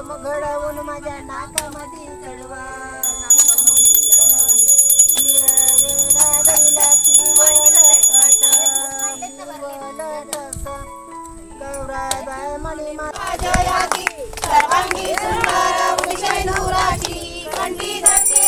घडवून माझ्या नाकामध्ये चढवा गौराबाई मणी माझ्याची सर्वांगी सुंदर विषय नवराची कंठी धरते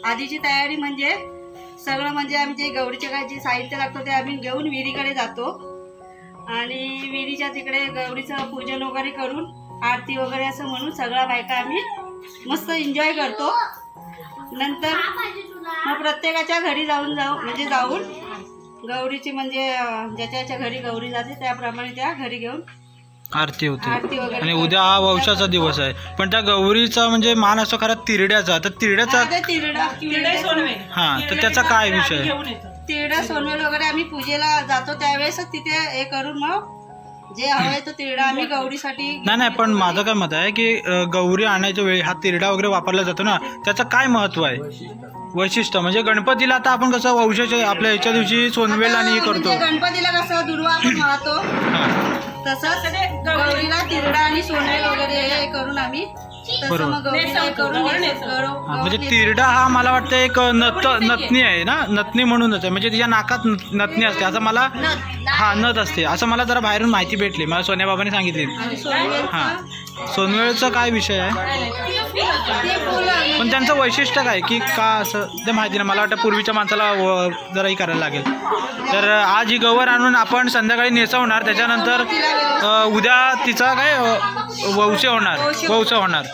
आधीची तयारी म्हणजे सगळं म्हणजे आमचे गौरीचे काय जे साहित्य लागतं ते आम्ही घेऊन विहिरीकडे जातो आणि विहिरीच्या तिकडे गौरीचं पूजन वगैरे करून आरती वगैरे असं म्हणून सगळ्या बायका आम्ही मस्त एन्जॉय करतो। नंतर मग प्रत्येकाच्या घरी जाऊन गौरीची म्हणजे ज्याच्या घरी गौरी जाते त्याप्रमाणे त्या घरी घेऊन आरती होते आणि उद्या हा वौशाचा दिवस आहे। पण त्या गौरीचा म्हणजे मान असतो खरा तिरड्याचा, तर तिरड्याचा हा तर त्याचा काय विषय? तिरडा सोनवेल वगैरे आम्ही पूजेला जातो त्यावेळेस तिथे हे करून मग जे हवंय तो तिरडा आम्ही गौरीसाठी नाही पण माझं काय मत आहे की गौरी आणायच्या वेळी हा तिरडा वगैरे वापरला जातो ना, त्याचं काय महत्व आहे वैशिष्ट्य? म्हणजे गणपतीला आता आपण कसं वौशाच्या आपल्या ह्याच्या दिवशी सोनवेल आणि करतो, गणपतीला कसं दुर्वा आपण वाहतो तसंच गौरीला तिरडा आणि सोनवेल वगैरे हे करून आम्ही म्हणजे तिरडा हा मला वाटतं एक नथनी आहे ना, नथनी म्हणूनच आहे म्हणजे तिच्या नाकात नथनी असते असं मला हा नथ असते असं मला जरा बाहेरून माहिती भेटली, मला सोन्या बाबांनी सांगितली। हा सोनवेळचा काय विषय आहे पण त्यांचं वैशिष्ट्य काय की का असं ते माहिती नाही, मला वाटतं पूर्वीच्या माणसाला जराही करायला लागेल। तर आज ही गवर आणून आपण संध्याकाळी नेसवणार, त्याच्यानंतर उद्या तिचा काय वौसे होणार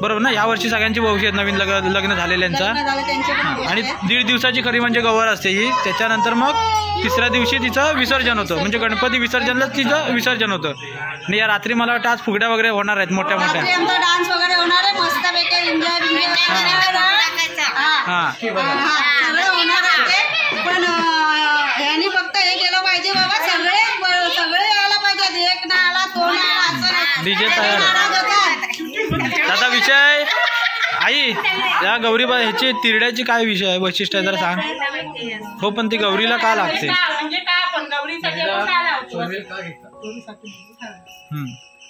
बरोबर ना? यावर्षी सगळ्यांची वौशी आहेत नवीन लग्न झालेल्यांचा आणि 1.5 दिवसाची खरी म्हणजे गवर असते ही। त्याच्यानंतर मग 3ऱ्या दिवशी तिचं विसर्जन होतं म्हणजे गणपती विसर्जनलाच तिचं विसर्जन होतं आणि या रात्री मला वाटतं आज फुगड्या वगैरे होणार आहेत मोठ्या मोठ्या डान्स वगैरे होणार आहे मस्तपैकी एन्जॉय पण यांनी फक्त हे केलं पाहिजे बाबा सगळे यायला पाहिजे, एक ना आला तो ना डीजे तयार। आता विषय आई या गौरी ह्याची तिरड्याची काय विषय आहे वैशिष्ट्य जरा सांग। हो पण ती गौरीला का लागते?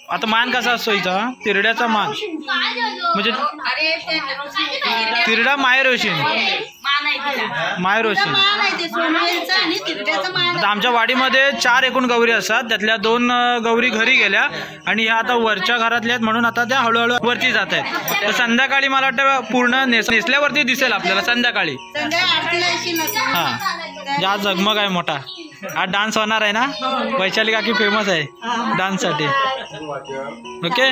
आता मान कसा असतो हिचा? तिरड्याचा मान म्हणजे तिरडा मायरोशीन मायरोशीन. आता आमच्या वाडीमध्ये 4 एकूण गौरी असतात, त्यातल्या 2 गौरी घरी गेल्या आणि ह्या आता वरच्या घरातल्या आहेत म्हणून आता त्या हळूहळू वरती जात आहेत. तर संध्याकाळी मला वाटतं पूर्ण नेसल्यावरती दिसेल आपल्याला संध्याकाळी. हा आज जगमग आहे मोठा. आज डान्स होणार आहे ना? वैशाली काकी फेमस आहे डान्ससाठी. ओके.